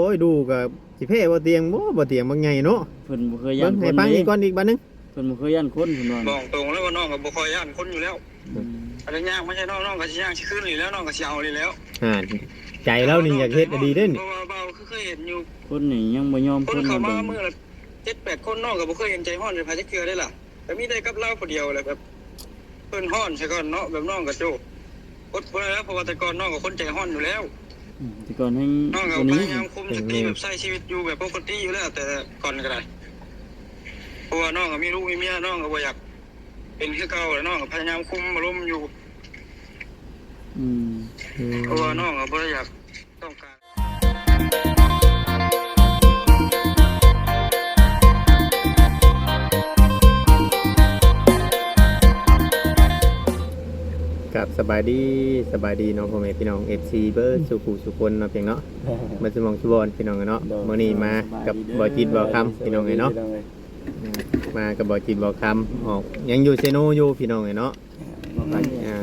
โอ้ยดูกับสิเพ่บ่เตียงบ่เตียงบางไงเนาะเพิ่นบ่เคย เบิ่ ย่าน ง ค ให้ น ฟัง เด้ อีกก่อนอีกบัดนึง เพิ่นบ่เคยย่านคนเพิ่นว่า บอกตรงแล้วว่าน้องกับบุคอยย่านคนอยู่แล้ว อืม อะไรย่างไม่ใช่น้องก็สิย่างสิขึ้นนี่แล้วน้องก็สิเอานี่แล้ว ใจเรานี่อยากเฮ็ดดีเด้อนี่ เพราะว่าเบาคือเคยเห็นอยู่ คนนี่ยังบ่ยอม คน คน เข้า มา มา เบิ่ง เมื่อละ7-8คนน้องก็บ่เคยเห็นใจฮ้อนในภายจักเทื่อได้ล่ะแต่มีได้กับเราผู้เดียวแหละแบบเพิ่นฮ้อนใช่ก่อนเนาะแบบน้องก็โจอดบ่ได้แล้วเพราะว่าแต่ก่อนน้องก็คนใจฮ้อนอยู่แล้ว แต่ก่อนให้ น้องก็ คน พ นี้ ยายามคุมสติแบบใช้ชีวิตอยู่แบบปกติอยู่แล้วแต่ก่อนก็ได้เพราะว่าน้องก็มีลูกมีเมียน้องก็บ่อยากเป็นคือเก่าแล้วน้องก็พยายามคุมอารมณ์อยู่ อืม เพราะว่าน้องก็บ่ได้อยากต้องการ กับสบายดีน้องพ่อแม่พี่น้อง FC เบิร์ดสุขุสุคนเนาะเพียงเนาะมันสมองชุบอนพี่น้องเนาะมื้อนี้มากับบ่จิตบ่คำพี่น้องเนาะมากับบ่จิตบ่คำออกยังอยู่เซโนอยู่พี่น้องเนาะอ่า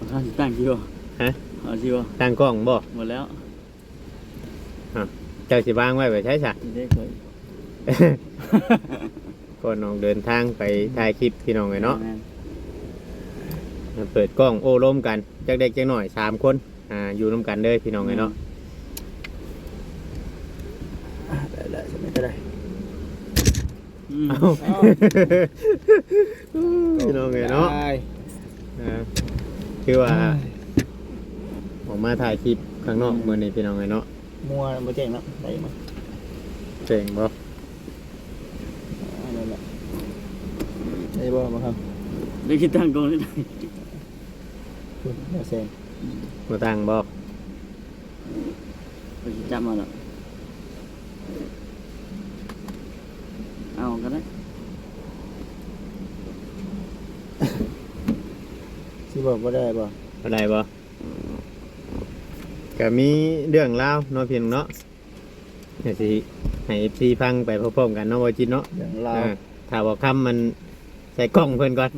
ข้าสิตั้งสิบ่ ฮะ เอาสิบ่ ตั้งกล้องบ่ หมดแล้ว เจ้าสิวางไว้ไว้ใช้ซะ สิได้เคย ก่อนน้องเดินทางไปถ่ายคลิปพี่น้องเนาะ แม่ เปิดกล้องโอ้ร่มกันจักเด็กจักหน่อย3คนอยู่ร่วมกันเด้อพี่น้องเนาะ ได้ๆไม่ได้อืม เอ้าพี่น้องเนาะคือว่าออกมาถ่ายคลิปข้างนอกมื้อนี้พี่น้องเนาะ มัวบ่แจ้งเนาะได้มั้ย เจ๋งบ่ นั่นแหละได้บ่มาครับได้คิดตั้งกล้องได้คุณเซน มาตั้งบ่ ไปจำมาแล้วเอากันได้สิบอกบ่ได้บ่ อะไรบ่ก็มีเรื่องราวเนาะพี่น้องเนาะเดี๋ยวสิให้ FC ฟังไปพร้อมๆกันเนาะบ่จิตเนาะ อย่างเรา ถ้าบ่คำมันใส่กล้องเพิ่นก่อน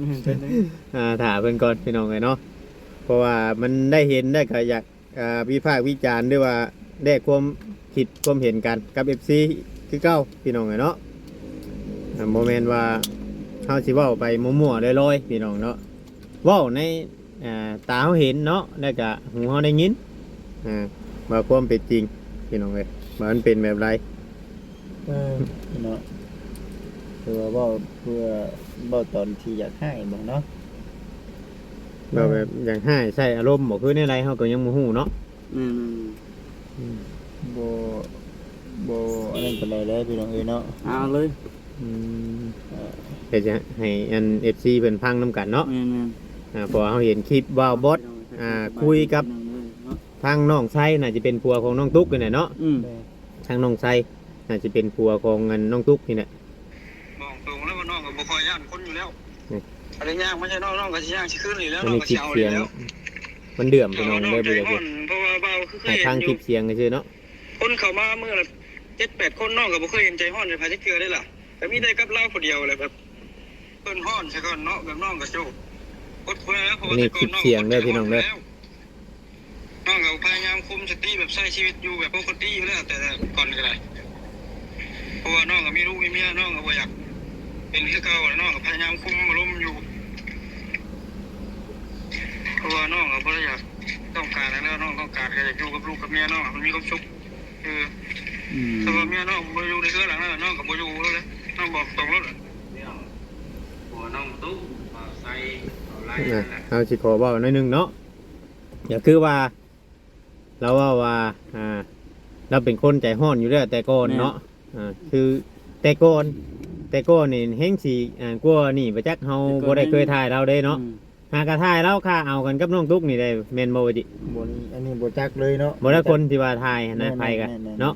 ถ่าเพิ่นก่อนพี่น้องเนาะเพราะว่ามันได้เห็นได้ก็อยากวิพากษ์วิจารณ์ด้วยว่าได้ความคิดความเห็นกันกับ FC คือเก่าพี่น้องเนาะโมเมนต์ว่าเฮาสิเว้าไปมั่วๆลอยๆพี่น้องเนาะเว้าในตาเฮาเห็นเนาะแล้วก็หูเฮาได้ยินว่าความเป็นจริงพี่น้องเอ้ยว่ามันเป็นแบบไร เนาะคือว่าเพื่อเบ้าตอนที่อยากให้บ่เนาะ เราแบบอย่างให้ใช่อารมณ์บอกคือในไรเขาก็ยังโมโหเนาะ บ่อะไรกันเลยพี่น้องเอ้ยเนาะเอาเลย เดี๋ยวจะให้อันFC เป็นพังน้ำกันเนาะ แม่น พอเขาเห็นคลิปว่าวบอสคุยกับทางน้องไซน่าจะเป็นผัวของน้องตุ๊กนี่แหละเนาะทางน้องไซน่าจะเป็นผัวของเงินน้องตุ๊กนี่แหละ บอกตรงแล้วว่าน้องกับบุคอยย่านคนอยู่แล้วอะไรย่างไม่ใช่น้องก็สิย่างสิขึ้นนี่แล้ว มัน น้อง มี ก็ คลิ สิ ป เอา เสี นี่ ยง แล้ว มันเดือมไปน้อง น้อง เลย ใจ ไปเลย ฮ้อนเพราะว่าเบาคือเคย ให้ เห็ ทาง นอ คลิ ยู่ ปเสียงก็คือเนาะ คนเข้ามาเมื่อละ7-8คนน้องก็บ่เคยเห็นใจฮ้อนในภายจักเทื่อได้ล่ะแต่มีได้กับเราผู้เดียวแหละแบบเพิ่นฮ้อนใช่ก่อนเนาะแบบน้องก็โจอดบ่ได้แล้วเพราะว่าแต่ก่อนน้องน้องก็พยายามคุมสติแบบใช้ชีวิตอยู่แบบปกติอยู่แล้วแต่ก่อนก็ได้เพราะว่าน้องก็มีลูกมีเมียน้องก็บ่อยากเป็นคือเก่าแล้วน้องก็พยายามคุมอารมณ์อยู่เพราะว่าน้องก็บ่ได้อยากต้องการแล้วน้องต้องการก็อยากอยู่กับลูกกับเมียน้องมันมีความสุขคือถ้าว่าเมียน้องบ่อยู่ในเรือนหลังนั้นน้องก็บ่อยู่แล้วเลยน้องบอกตรงแล้วเลยหัวน้องตุ๊กใส่เอาไล่นั่นแหละ เอาสิขอบอกหน่อยหนึงเนาะอย่าคือว่าเราว่าเราเป็นคนใจห้อนอยู่แล้วแต่ก่อนเนาะคือแต่ก่อนนี่เฮงสีกลัวนี่ประจักเฮาบ่ได้เคยถ่ายเราได้เนาะหากระถ่ายเราค่าเอากันกับน้องตุ๊กนี่ได้แม่นบ่ดิ บ่นี่อันนี้บ่จักเลยเนาะ บ่ได้คนที่ว่าถ่ายนะไผกันเนาะ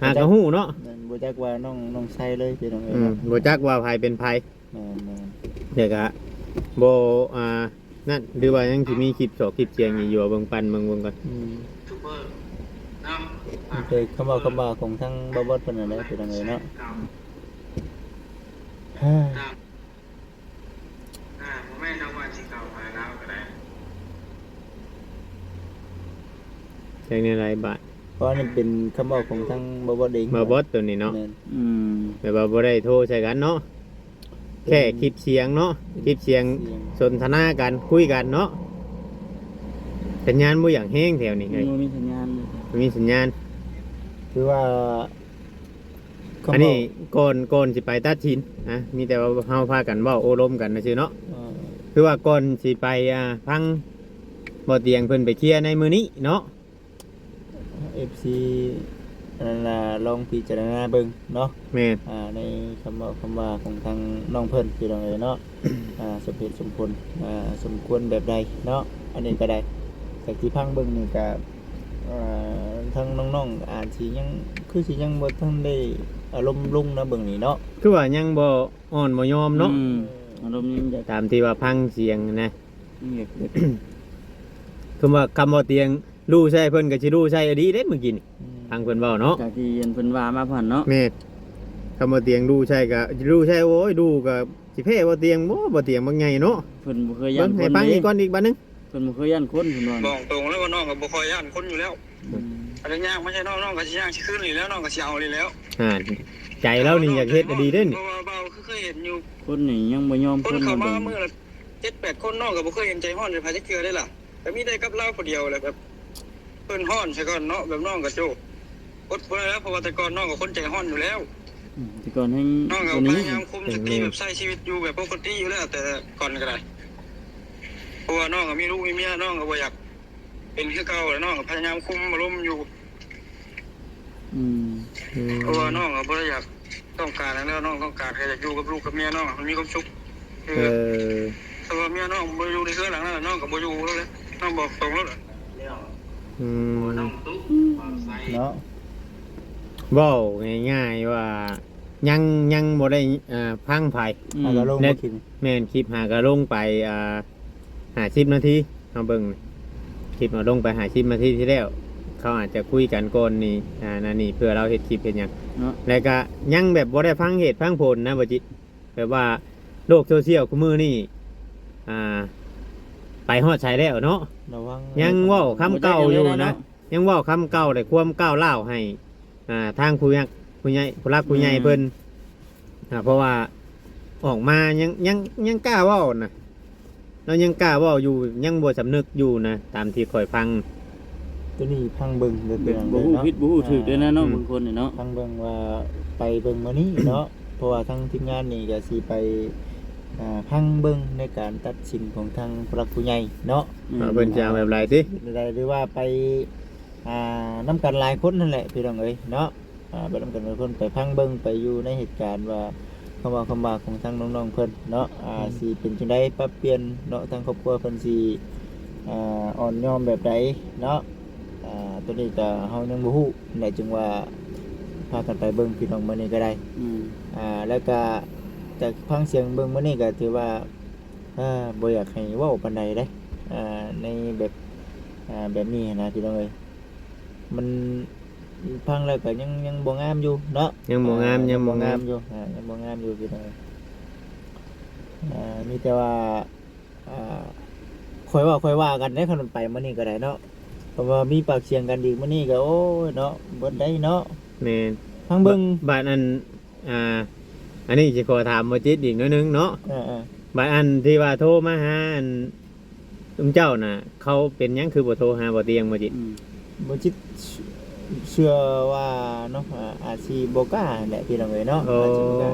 หากระฮู้เนาะ บ่จักว่าน้องใส่เลยพี่น้องเอ้ย บ่จักว่าไผเป็นไผ แม่น เดี๋ยวก็บ่นั่นหรือว่ายังสิมีคลิปสอกคลิปเสียงอยู่เบิ่งปันเบิ่งก่อน ซูเปอร์น้ำ เคยคำว่าของทั้งบ่บดเพิ่นนั่นแหละพี่น้องเอ้ยเนาะ ผมไม่ต้องวันที่เก่ามาแล้วก็ได้ แจ้งในรายบาท เพราะนี่เป็นคำบอกของทางบ่เด้ง มาบอสตัวนี้เนาะ แม่น อืม แบบว่าบ่ได้โทรใส่กันเนาะแค่คลิปเสียงเนาะคลิปเสียงสนทนากันคุยกันเนาะสัญญาณบ่อย่างแห้งแถวนี้ มั เฮ้ย นมีสัญญาณเลย บ่มีสัญญาณ คือว่าคำบก อันนี้ก่อนสิไปตัดชินนะมีแต่ว่าเฮาพากันเว้าโอ้ลมกันซื่อเนาะ คือว่าก่อนสิไปพังบ่เตียงเพิ่นไปเคลียร์ในมื้อนี้เนาะ FC นั่นล่ะลองพิจารณาเบิ่งเนาะ แม่น ในคำบอกคำว่าของทางน้องเพิ่นพี่น้องเอ๋ยเนาะ สมเหตุสมผลสมควรแบบใดเนาะอันนี้ก็ได้แต่ที่พังเบิ่งนี่ก็ทางน้องๆอ่านสิยังคือสิยังบ่ทันได้อารมณ์รุ่งนะเบิ่งนี่เนาะ คือว่ายังบ่อ่อนบ่ยอมเนาะ อืมอารมณ์ยังอยาก ตามที่ว่าพังเสียงนะ อยากเกิด คือว่าคำบ่เตียงรู้ใช่เพิ่นก็สิรู้ใช่อดีเด้เมื่อกี้นี่ทางเพิ่นเว้าเนาะ จากที่เพิ่นว่ามาผ่านเนาะ แม่นคำบ่เตียงรู้ใช่ก็รู้ใช่โอ้ยดูก็สิเพ่บ่เตียงบ่เตียงบ่ไงเนาะ เพิ่นบ่เคยย่า เบิ่ น ง คน ให้ฟัง เด้ อีกก่อนอีกบัดนึง เพิ่นบ่เคยย่านคนเพิ่นว่า บอกตรงแล้วว่าน้องก็บ่ค่อยย่านคนอยู่แล้ว อืม อันนี้ย่างไม่ใช่น้องก็สิย่างสิขึ้นนี่แล้วน้องก็สิเอานี่แล้ว ใจเรานี่อยากเฮ็ดอดีเด้นี่ เพราะว่าเบาคือเคยเห็นอยู่ คนนี่ยังบ่ยอม คน เพิ่น เข้า มา มา เบิ่ง มื้อละ7-8คนน้องก็บ่เคยเห็นใจฮ้อนจะพาจักเทื่อได้ล่ะแต่มีได้กับเราคนเดียวแหละแบบเพิ่นฮ้อนใช่ก่อนเนาะแบบน้องก็โจอดบ่ได้แล้วเพราะว่าแต่ก่อนน้องก็คนใจฮ้อนอยู่แล้ว อืมแต่ก่อนให้ น้องก็ คน พ นี้ ยายามคุมสติแบบใช้ชีวิตอยู่แบบปกติอยู่แล้วแต่ก่อนก็ได้เพราะว่าน้องก็มีลูกมีเมียน้องก็บ่อยากเป็นคือเก่าแล้วน้องก็พยายามคุมอารมณ์อยู่ อืม เพราะว่าน้องก็บ่ได้อยากต้องการแล้วน้องต้องการแค่อยากอยู่กับลูกกับเมียน้องมันมีความสุขคือ ถ้าว่าเมียน้องบ่อยู่ในเครื่องหลังนั้นน้องก็บ่อยู่แล้วเลยน้องบอกตรงแล้วแหละ อืม เนาะ เว้าง่ายๆว่ายังบ่ได้พังไผ อืม เอาก็ลงมากิน แม่นคลิปหาก็ลงไป50นาทีเอาเบิ่งคลิปเอาลงไป50นาทีที่แล้วเขาอาจจะคุยกันก่อนนี่นั่นนี่เพื่อเราเฮ็ดคลิปเฮ็ดหยัง เนาะ แล้วก็ยังแบบบ่ได้ฟังเหตุฟังผลนะบ่จิตแบบว่าโลกโซเชียลคุมื้อนี่ไปฮอดใช้แล้วเนาะ ระวัง ยังเว้าคำเก่าอยู่นะยังเว้าคำเก่าได้ความก้าวร้าวให้ทางผู้ใหญ่ผู้รักผู้ใหญ่เพิ่นเพราะว่าออกมายังกล้าเว้านะเรายังกล้าเว้าอยู่ยังบ่สำนึกอยู่นะตามที่ข่อยฟัง ตัวนี้พังเบิ่งเด้อ แบ พี่ บ น้อง บ่ เด้อ ฮู้ เนาะ ผิดบ่ฮู้ถูกด้วยนะเนาะ อืม บางคนนี่เนาะ พังเบิ่งว่าไปเบิ่งมื้อนี้เนาะเพราะว่าทางทีมงานนี่ก็สิไปพังเบิ่งในการตัดสินของทางผู้หลักผู้ใหญ่เนาะ เพิ่นจะเอาแบบไรสิ หรือว่าไปน้ำกันหลายคนนั่นแหละพี่น้องเอ้ยเนาะไปน้ำกันหลายคนไปพังเบิ่งไปอยู่ในเหตุการณ์ว่าคำว่าของทางน้องๆเพิ่นเนาะสิเป็นจังได๋ปรับเปลี่ยนเนาะทางครอบครัวเพิ่นสิอ่อนยอมแบบใดเนาะตัวนี้ก็เฮายังบ่ฮู้ไหนจึงว่าพากันไปเบิ่งพี่น้องมื้อนี้ก็ได้ อืม แล้วก็จากฟังเสียงเบิ่งมื้อนี้ก็ถือว่าบ่อยากให้เว้าปานใดเด้ในแบบแบบนี้นะพี่น้องเอ้ยมันฟังแล้วก็ยังบ่งามอยู่เนาะ ยังบ่งามยังบ่งาม อยู่ยังบ่งามอยู่พี่น้องเอ้ยมีแต่ว่าค่อยว่ากันได้ขนมไปมื้อนี้ก็ได้เนาะเพราะว่ามีปากเสียงกันอีกมื้อนี้ก็โอ้ยเนาะบ่ได้เนาะ แม่น ฟังเบิ่ง บาดอันอันนี้สิขอถามบ่จิตอีกหนิดนึงเนาะ บางอันที่ว่าโทรมาหาอันเจ้าน่ะ เขาเป็นหยังคือบ่โทรหาบ่เตียงบ่จิ อืม บ่จิตเชื่อว่าเนาะอาจสิบ่กล้าแหละพี่น้องเอ้ยเนาะ โอ้ อาจสิบ่กล้า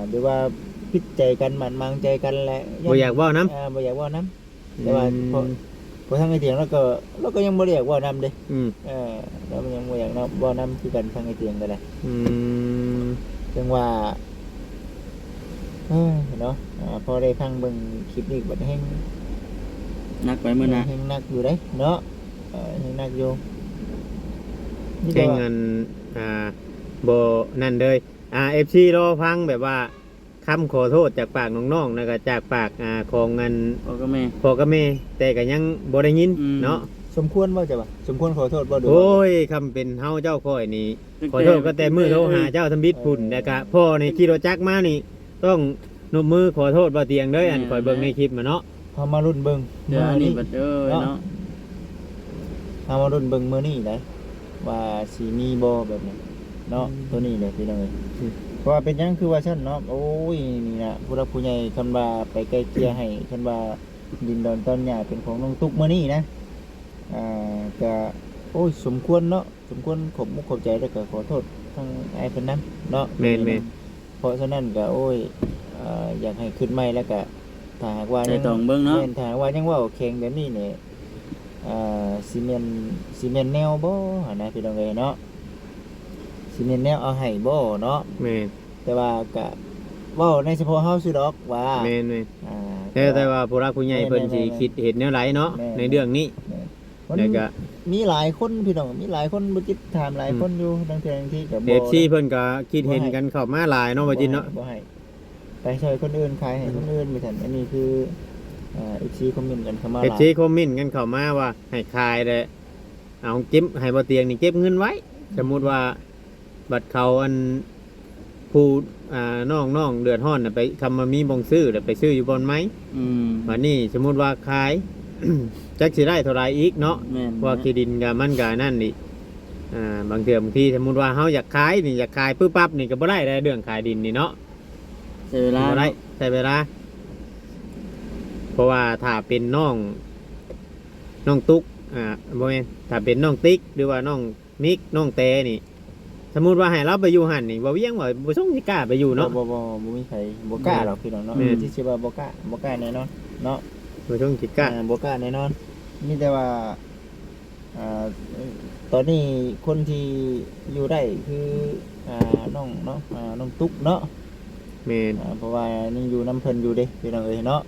หรือว่าพิดใจกันหมั่นมังใจกันแหละ บ่อยากเว้านํ บ่อยากเว้านํแต่ว่าพอทางไอ้เตียงเราก็ยังบ่ได้อยากเว้านํเด้ อืม เรายังบ่อยากเว้านํคือกันทางไอ้เตียงก็ได้ อืม จังว่าเนาะพอได้ฟังเบิ่งคลิปนี้บัดแฮง นักไปมื้อหน้า แฮงหนักอยู่เด้เนาะแฮงหนักอยู่นี่ แข่ง ว่า กันบ่นั่นเลยFC รอฟังแบบว่าคำขอโทษจากปากน้องๆแล้วก็จากปากของเงิน พ่อกับแม่ พ่อกับแม่แต่ก็ยังบ่ได้ยิน อืม เนาะ สมควรบ่จ้ะบ่สมควรขอโทษบ่ดู โอ้ยคำเป็นเฮาเจ้าค่อยนี่ขอโทษก็แต่มือโทรหาเจ้าทำบิดพุ่นแล้วก็พ่อในขี่รถจักรมานี่ ต้องนบมือขอโทษบ่เตียงเด้ออันข่อยเบิ่งในคลิปมาเนาะ เฮามารุ่นเบิ่ง เดี๋ยวอันนี้บัดเด้อเนาะ เฮามารุ่นเบิ่งมื้อนี้ได้ ว่าสิมีบ่แบบนี้เนาะตัวนี้เลยพี่น้องเอ้ยเพราะว่าเป็นหยังคือว่าซั่นเนาะโอ้ยนี่นะผู้รักผู้ใหญ่คันว่าไปไกลเกลี่ยให้คันว่าดินดอนต้นหญ้าเป็นของน้องตุ๊กมื้อนี้นะก็โอ้ยสมควรเนาะสมควรขอบมุกขอบใจแล้วก็ขอโทษทั้งอ้ายเพิ่นนำเนาะ แม่น เพราะฉะนั้นก็โอ้ยอยากให้ขึ้นใหม่แล้วก็ถ้าหากว่า ใจตองเบิ่งเนาะ แม่นถ้าหากว่ายังเว่าแข็งแบบนี้เนี่ยซีเมนต์แนวบ่หั่นนะพี่น้องเอ้ยเนาะซีเมนต์แนวเอาให้บ่เนาะ แม่น แต่ว่าก็เว้าในเฉพาะเฮาซื่อดอกว่า แม่นแม่น อ่า แต่ว่าผู้รักผู้ใหญ่เพิ่นสิคิดเห็นแนวไหนเนาะ แม่น ในเรื่องนี้ มัน แล้วก็ มีหลายคนพี่น้องมีหลายคนบ่จิตถามหลายคนอยู่บางเทื่อบางทีก็บ่ FC เพิ่นก็คิดเห็นกันเข้ามาหลายเนาะว่าจินเนาะ บ่ให้ไปช่วยคนอื่นขายให้คนอื่นไม่ทันอันนี้คือFC คอมเมนต์กันเข้ามาหลาย FC คอมเมนต์กันเข้ามาว่าให้ขายได้เอาเก็บให้บ่เตียงนี่เก็บเงินไว้ สมมุติว่าบัตรเขาอันผู้น้องเดือดร้อนน่ะไปทำมามีบ่งซื้อแล้วไปซื้ออยู่บนไหม อืม วันนี้สมมุติว่าขาย จักสิได้เท่าไรอีกเนาะ แม่น ว่าที่ดินกับมันกับนั่นนี่บางเทื่อบางทีสมมุติว่าเฮาอยากขายนี่อยากขายปึ๊บปั๊บนี่ก็บ่ได้เรื่องขายดินนี่เนาะ ใช้เวลา บ่ได้ใช้เวลาเพราะว่าถ้าเป็นน้องตุ๊กบ่แม่นถ้าเป็นน้องติ๊กหรือว่าน้องมิกน้องเตนี่ สมมุติว่าให้เราไปอยู่หั่นนี่บ่เวียงว่าบ่ส่งสิกล้าไปอยู่เนาะ บ่มีใครบ่กล้าหรอกพี่น้องเนาะ แม่น ที่ชื่อว่าบ่กล้าแน่นอนเนาะ บ่ส่งสิกล้า บ่กล้าแน่นอนมีแต่ว่าตอนนี้คนที่อยู่ได้คือน้องเนาะน้องตุ๊กเนาะ แม่น เพราะว่ายังอยู่น้ำเพิ่นอยู่เด้พี่น้องเอ้ยเนาะ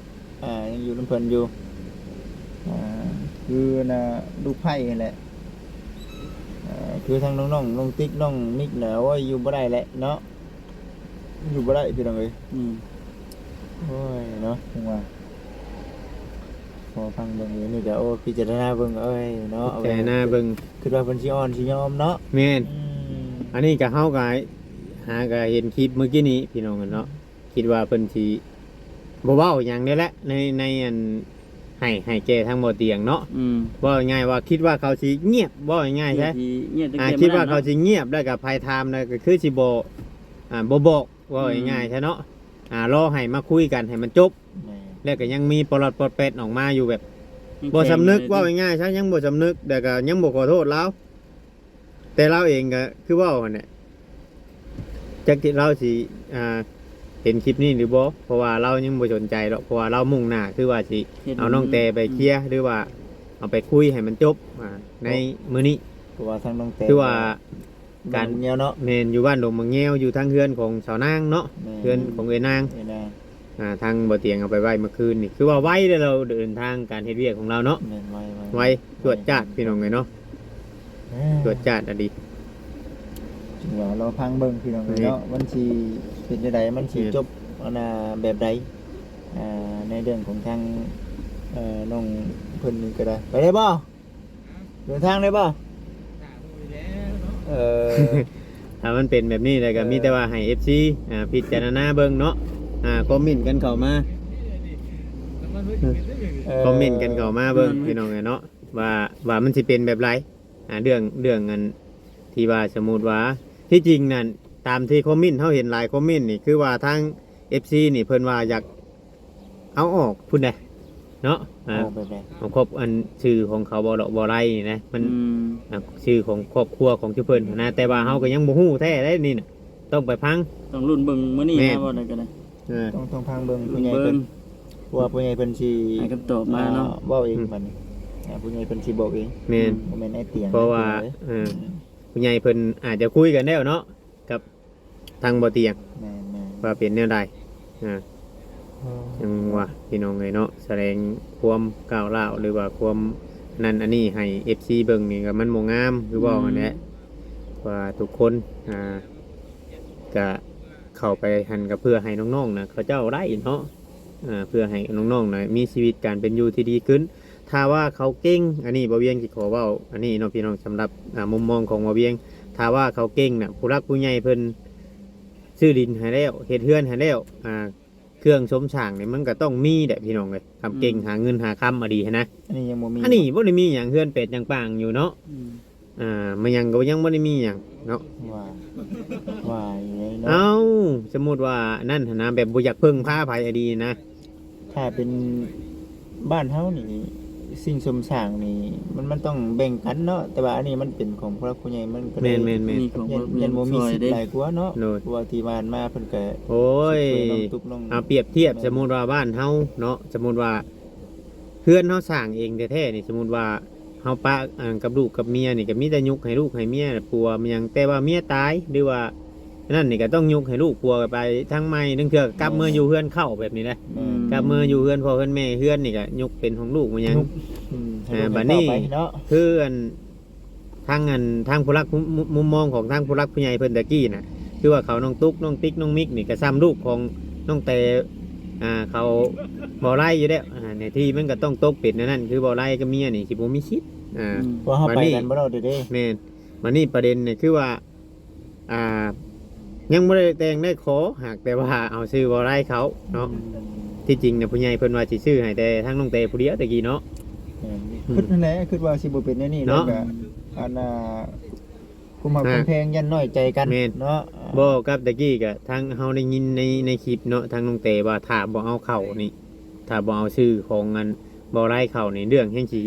ยังอยู่น้ำเพิ่นอยู่คือลูกไผ่นั่นแหละคือทางน้องติ๊กน้องมิกเนี่ยว่าอยู่บ่ได้แหละเนาะอยู่บ่ได้พี่น้องเอ้ย อืม โอ้ยเนาะจังว่าพอฟังเบิ่งอยู่นี่ก็โอ้พิจารณาเบิ่งเอ้ยเนาะ แต่หน้าเบิ่ง คือว่าเพิ่นสิอ่อนสิยอมเนาะ แม่น อืม อันนี้ก็เฮาก็หาก็เห็นคลิปเมื่อกี้นี้พี่น้องกันเนาะคิดว่าเพิ่นสิบ่เว้าหยังได้แหละในอันให้แก่ทางบ่เตียงเนาะ อืม ว่าง่ายว่าคิดว่าเขาสิเงียบว่าง่ายใช่ เงียบตั้งแต่ คิดว่า มื้อ เขา นั้น สิเงียบแล้วก็ภายไทม์แล้วก็คือสิบ่บ่บอกว่าง่ายใช่เนาะรอให้มาคุยกันให้มันจบ แม่ แล้วก็ยังมีปลอดปลดเป็ดออกมาอยู่แบบ เนาะ บ่สำนึกว่าง่ายใช่ยังบ่สำนึกแต่ก็ยังบ่ขอโทษเราแต่เราเองก็คือว่าหั่นแหละจักที่เราสิเห็นคลิปนี้หรือบ่เพราะว่าเรายังบ่สนใจหรอกเพราะว่าเรามุ่งหน้าคือว่าสิ เอาน้องแต่ไปเคลียร์หรือว่าเอาไปคุยให้มันจบในมื้อนี้ เพราะว่าทางน้องแต่ คือว่า กา การ ร เงียวเนาะ แม่นอยู่บ้านดงมังเงี้ยวอยู่ทางเฮือนของสาวนางเนาะ แม่ เฮือนของเอ้ยนาง เอ้ยนาง ทางบ่เตียงเอาไปไว้เมื่อคืนนี่คือว่าไว้เด้อเราเดินทางการเฮ็ดเวียกของเราเนาะ แม่นไว้ ไว้ตรวจจัดพี่น้องเลยเนาะตรวจจัดอะดี จังว่าเราพังเบิ่งพี่น้องเอ้ยเนาะมันสิเป็นจังไดมันสิจบอันน่ะแบบใดในเรื่องของทางน้องเพิ่นนี่ก็ได้ไปได้บ่เดินทางได้บ่เออ ถ้ามันเป็นแบบนี้แล้วก็มีแต่ว่าให้ FC พิจารณาเบิ่งเนาะคอมเมนต์กันเข้ามาคอมเมนต์กันเข้ามาเบิ่งพี่น้องเลยเนาะว่ามันสิเป็นแบบไรเรื่องอันที่ว่าสมมุติว่าที่จริงนั่นตามที่คอมเมนต์เฮาเห็นหลายคอมเมนต์นี่คือว่าทาง FC นี่เพิ่นว่าอยากเอาออกพุ่นได้เนาะแบบใด ของครอบอันชื่อของเขาบ่ดอกบ่ไรนี่นะมัน อืม ชื่อของครอบครัวของชื่อเพิ่นนะแต่ว่าเฮาก็ยังบ่ฮู้แท้ได้นี่น่ะต้องไปพัง ต้องรุ่นเบิ่งมื้อนี้ แม่ นะบ่ได้ก็ได้ ต้องพังเบิ่งผู้ใหญ่ เบิ่ เพิ่ ง นเพราะว่าผู้ใหญ่เพิ่นสิ ให้คำตอบมาเนาะ เว้าเองบัดนี้ผู้ใหญ่เพิ่นสิบอกเอง แม่น บ่แม่นไอ้เตียง เพราะว่าผู้ใหญ่เพิ่นอาจจะคุยกันแล้วเนาะกับทางบ่เตียง แม่น ว่าเป็นแนวใดจังว่าพี่น้องเอ้ยเนาะแสดงความก้าวร้าวหรือว่าความนั่นอันนี้ให้ FC เบิ่งนี่ก็มันบ่งามคือว่าอันนี้ว่าทุกคนก็เข้าไปหันก็เพื่อให้น้องๆนะเขาเจ้าได้เนาะเพื่อให้น้องๆนะมีชีวิตการเป็นอยู่ที่ดีขึ้นถ้าว่าเขาเก่งอันนี้บ่เวียงสิขอเว้าอันนี้เนาะพี่น้องสำหรับมุมมองของบ่เวียงถ้าว่าเขาเก่งน่ะผู้รักผู้ใหญ่เพิ่นซื้อดินให้แล้วเฮ็ดเฮือนให้แล้วเครื่องชมช่างนี่มันก็ต้องมีแหละพี่น้องเอ้ยทำเก่งหาเงินหาคำมาดีหั้นนะ อันนี้ยังบ่มี อันนี้บ่ได้มีหยังเฮือนเป็ดหยังปางอยู่เนาะ อืม มันยังก็ยังบ่ได้มีหยังเนาะ ว่าอยู่เลยเนาะ เอ้าสมมุติว่านั่นหั้นนะแบบบ่อยากพึ่งพาไผอะดีนะ ถ้าเป็นบ้านเฮานี่สิ่งสมสร้างนี่มันต้องแบ่งกันเนาะแต่ว่าอันนี้มันเป็นของผู้หลักผู้ใหญ่มันก็เล แม่ ย นแม่นแม่น มีของ ยันบ่มี ซอย สิทธิ์ เด้ หลายกว่าเนาะ โน่น เพราะว่าที่บ้านมาเพิ่นก็ โอ้ย ช่วยน้องตุ๊กน้อง เอาเปรียบเทียบสมมุติว่าบ้านเฮาเนาะสมมุติว่าเพื่อนเฮาสร้างเองแท้ๆนี่สมมุติว่าเฮาปะกับลูกกับเมียนี่ก็มีแต่ยุกให้ลูกให้เมียปัวมันยังแต่ว่าเมียตายหรือว่านั่นนี่ก็ต้องยุกให้ลูกปัวไปทางใหม่นึงเทื่อกลับมืออยู่เฮือนเข้าแบบนี้แหละ กลับมืออยู่เฮือนพ่อเฮือนแม่เฮือนนี่ก็ยุกเป็นของลูกมันยัง ให้ลูก บัดนี้ ให้เข้าไปเนาะ คือทางผู้รักมุมมองของทางผู้รักผู้ใหญ่เพิ่นตะกี้น่ะคือว่าเขาน้องตุ๊กน้องติ๊กน้องมิกนี่ก็ซ้ำลูกของน้องเตเขาบ่ไล่อยู่แล้วในที่มันก็ต้องตกเป็ดนั่นคือบ่ไล่กับเมียนี่สิบ่มีชิดเพราะเฮาไปกันบ่ได้เด้ แม่นมันนี่ประเด็นนี่คือว่ายังบ่ได้แต่งได้ขอหากแต่ว่าเอาชื่อบ่ไล่เขาเนาะที่จริงเนี่ยผู้ใหญ่เพิ่นว่าสิซื้อให้แต่ทางน้องเตผู้เดียวตะกี้เนาะ คิดนั่นแหละคิดว่าสิบ่เป็นแนวนี้แล้วก็อันคุมหักคุมแพงยันน้อยใจกันเนาะ บ่กับตะกี้ก็ทางเฮาได้ยินในคลิปเนาะทางน้องเตว่าถ้าบ่เอาเข้านี่ถ้าบ่เอาชื่อของอันบ่ไล่เข้านี่เรื่องแห่งสิ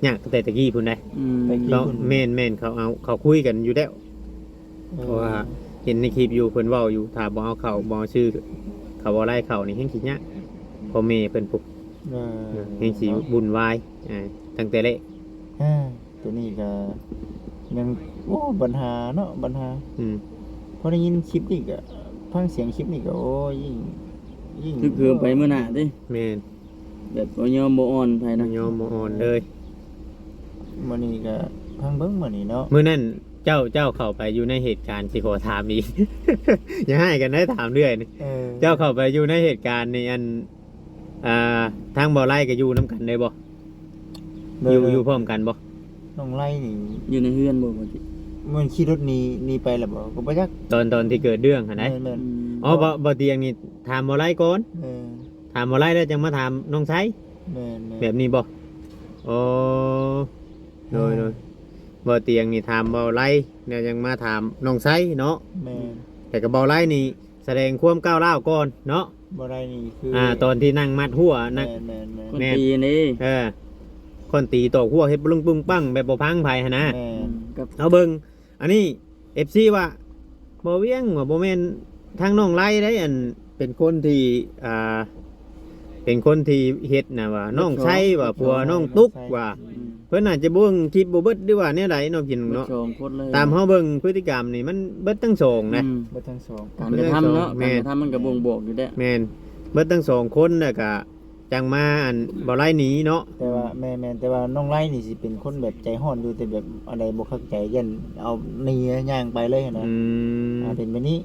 ยากแต่ตะกี้พุ่นได้ เขาแม่นเขาคุยกันอยู่แล้วเพราะว่าเห็นในคลิปอยู่เพิ่นเว้าอยู่ถ้าบ่เอาเข้าบ่เอาชื่อเขาบ่ไล่เข้านี่แห่งสิยากพ่อแม่เพิ่นพุกแห่งสิบุญวายตั้งแต่แรก ตัวนี้ก็ยังโอ้ปัญหาเนาะปัญหา พอได้ยินคลิปนี่ก็ฟังเสียงคลิปนี่ก็โอ้ยิ่ง คือไปมื้อหน้าเด้ แม่น แบบบ่ยอมบ่อ่อนไผนะ ยอมบ่อ่อนเลย มื้อนี้ก็พังเบิ่งมื้อนี้เนาะ มื้อนั้นเจ้าเข้าไปอยู่ในเหตุการณ์สิขอถามอีก อย่าให้กันได้ถามเรื่อยนี่เจ้าเข้าไปอยู่ในเหตุการณ์ในอันทางบ่ไล่ก็อยู่นํกันได้บ่อยู่พร้อมกันบ่ น้องไล่นี่ อยู่ในเฮือนบ่ว่าสิ มันขี่รถหนีไปแล้วบ่ก็บ่จัก ตอนที่เกิดเรื่องหั่น แม่ ได้ น อ๋อบ่เตียงนี่ถามบ่ไล่ก่อน ถามบ่ไล่แล้วจังมาถามน้องไส แม่น แบบนี้บ่อ๋อโดยบ่เตียงนี่ถามบ่ไล่แล้วยังมาถามน้องไสเนาะ แม่น แต่ก็บ่ไล่นี่แสดงความก้าวร้าวก่อนเนาะ บ่ได้นี่คือ ตอนที่นั่งมัดหัวนั่ง แม่น คนตีนี่ คนตีตอกหัวเฮ็ดปึ้งปึ้งปังแบบบ่พังไผหั่นนะ แม่น กับ เอาเบิ่งอันนี้ FC ว่าบ่เวียงว่าบ่แม่นทางน้องไล่ได้อันเป็นคนที่เป็นคนที่เฮ็ดน่ะว่าน้องใช้ว่าผัวน้องตุ๊กว่าเพิ่นอาจจะบ่เบิ่งคลิปบ่เบิดหรือว่าแนวใดเนาะพี่น้องเนาะ สองคนเลย ตามเฮาเบิ่งพฤติกรรมนี่มันเบิดทั้งสองนะ บ่ทั้งสอง การกระทำเนาะการกระทำมันก็บ่งบอกอยู่แล้ว แม่นเบิดทั้งสองคนน่ะก็จังมาอันบ่ไล่หนีเนาะ แต่ว่าแม่นแต่ว่าน้องไล่นี่สิเป็นคนแบบใจร้อนอยู่แต่แบบอะไรบ่เข้าใจยันเอาหนีย่างไปเลยนะ เป็นแบบนี้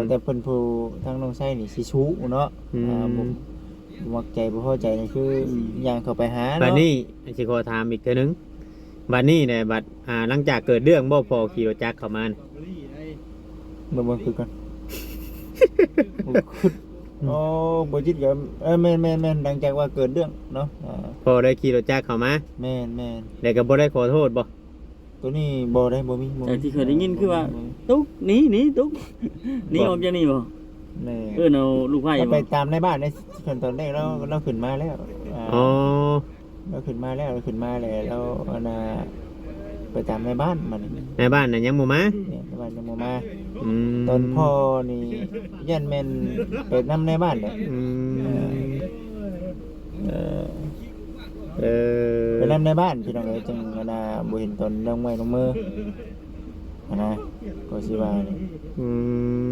แต่เพิ่นผู้ทางน้องไส้นี่สิชู้เนาะบ่มักใจบ่พอใจนี่คืออย่างเข้าไปหาเนาะ บัดนี้สิขอถามอีกเทื่อนึงบัดนี้เนี่ยบัดหลังจากเกิดเรื่องบ่พอขี่รถจักรเข้ามานี่ เบิ่งคือกันโอ้บ่จิตก็แม่นหลังจากว่าเกิดเรื่องเนาะ พอได้ขี่รถจักรเข้ามา แม่น แล้วก็บ่ได้ขอโทษบ่ ตัวนี้บ่ได้บ่มี แต่ที่เคยได้ยินคือว่าตุ๊กหนีตุ๊กหนีออกจากนี่บ่ แม่ เอาลูกไผ่ ไป บ่ ตามในบ้านในขั้นตอนแรกเราขึ้นมาแล้ว อ๋อ เราขึ้นมาแล้วเราอันน่ะไปตามในบ้านมัน ในบ้านน่ะยังบ่มา เนี่ยในบ้านยังบ่มา อืม ตอนพ่อนี่ยันแม่นไปนำในบ้านเนี่ย อืม ไปนำในบ้านพี่น้องเอ้ยจังอันน่ะบ่เห็นตอนลงไม้ลงมืออันน่ะก็สิว่านี่ อื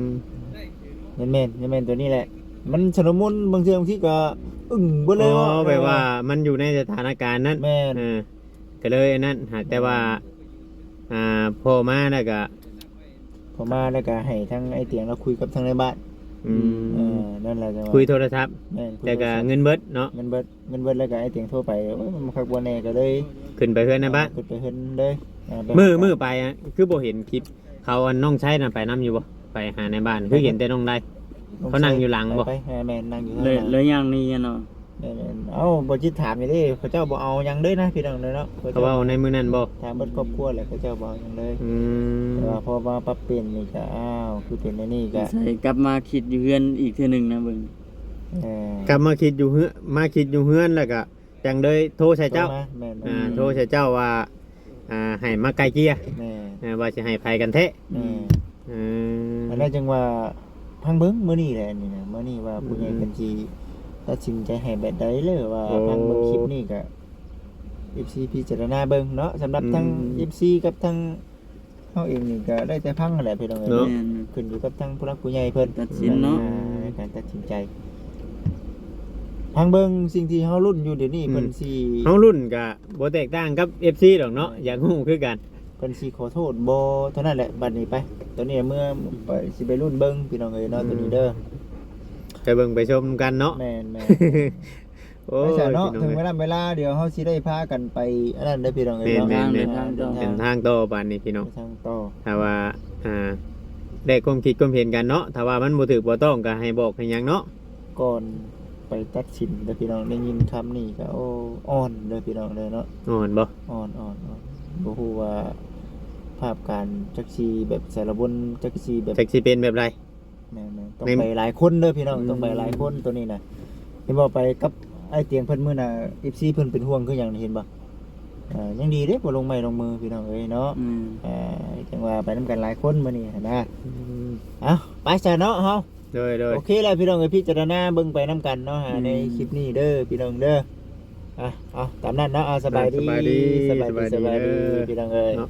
ม ยันแม่นตัวนี้แหละ มันสนมุนบางเทื่อบางทีก็อึ้งเบ่เลย อ๋อแปลว่ามันอยู่ในสถานการณ์นั้น แม่น ก็เลยอันนั้นหากแต่ว่าพ่อมาแล้วก็ พอมาแล้วก็ให้ทั้งไอ้เตียงเราคุยกับทั้งในบ้าน อืม นั่นแหละจังว่า คุยโทรศัพท์ แม่นคุย แต่ก็เงินเบิดเนาะ เงินเบิดแล้วก็ไอ้เตียงโทรไปโอ้ยมันคักบ่แน่ก็เลย ขึ้นไปเพื่อนในบ้าน ขึ้นไปเฮ็ดเลยแบบ มือไปคือบ่เห็นคลิป เขาอันน้องใช้น่ะไปนํอยู่บ่ไปหาในบ้านคือเห็นแต่น้องได้ เขานั่งอยู่หลังบ่ ไปแม่นั่งอยู่ข้าง เลย หลัง เลยอย่างนี้เนาะ แม่นเอ้าบ่จิตถามอยู่เด้เขาเจ้าบ่เอาหยังเด้นะพี่น้องเด้อเนาะ เขาเว้าในมื้อนั้นบ่ ถามเบิดครอบครัวแหละเขาเจ้าบ่เอาหยังเลย อืม แต่ว่าพอมาปรับเปลี่ยนนี่ก็อ้าวคือเป็นอันนี้ก็ ใส่กลับมาคิดอยู่เฮือนอีกเทื่อหนึงนะเบิ่ง กลับมาคิดอยู่เฮือนแล้วก็จังเลยโทรใส่เจ้า แม่น โทรใส่เจ้าว่าให้มาไกลเกลี่ย แม่ ว่าสิให้ภัยกันแท้ แม่ อืม อันนั้นจังว่าพังเบิ่งมื้อนี้แหละนี่นะมื้อนี้ว่าผู้ใหญ่เพิ่นสิตัดสินใจให้แบบใดเลยว่าพังเบิ่งคลิปนี้ก็ FC พิจารณาเบิ่งเนาะสำหรับทั้ง FC กับทั้งเฮาเองนี่ก็ได้แต่พังนั่นแหละพี่น้องเอ้ย แม่น ขึ้นอยู่กับทั้งผู้หลักผู้ใหญ่เพิ่น ตัดสินเนาะ ในการตัดสินใจพังเบิ่งสิ่งที่เฮารุ่นอยู่เดี๋ยวนี้เพิ่นสิ เฮารุ่นก็บ่แตกต่างกับ FC ดอกเนาะอยากฮู้คือกัน เพิ่นสิขอโทษบ่เท่านั้นแหละบัดนี้ไปตอนนี้เมื่อไปสิไปรุ่นเบิ่งพี่น้องเอ้ยเนาะตัวนี้เด้อ ไปเบิ่งไปชมกันเนาะ แม่น โอ้ ๆ ย ไปซะเนาะ พี่ ถึง อง เวลาเดี๋ยวเฮาสิได้พากันไปอันนั้นได้อพี่น้องเอ้ย แม่น เนาะ แม่น ทางต่อ เป็นทางต่อปานนี้พี่น้อง ทางต่อ ถ้าว่าได้ความคิดความเห็นกันเนาะถ้าว่ามันบ่ถูกบ่ต้องก็ให้บอกให้หยังเนาะ ก่อนไปตัดสินเด้อพี่น้องได้ยินคำนี้ก็โอ้อ่อนเด้อพี่น้องเด้อเนาะ อ่อนบ่ อ่อนบ่ฮู้ว่าภาพการจักซีแบบสารบนจักซีแบบ จักสิเป็นแบบไร แม่นๆต้องไปหลายคนเด้อพี่น้องต้องไปหลายคนตัวนี้น่ะเห็นบ่ไปกับไอ้เตียงเพิ่นมื้อน่ะ FC เพิ่นเป็นห่วงคือหยังนี่เห็นบ่ยังดีเด้บ่ลงไม้ลงมือพี่น้องเอ้ยเนาะ อืม จังว่าไปนํกันหลายคนมื้อนี้นะเอ้าไปซะเนาะเฮา โดยโดย โอเคแล้วพี่น้องเอ้ยพิจารณาเบิ่งไปนํกันเนาะในคลิปนี้เด้อพี่น้องเด้อเอาตามนั้นเนาะเอาสบายดี สบายดี พี่น้องเอ้ย เนาะ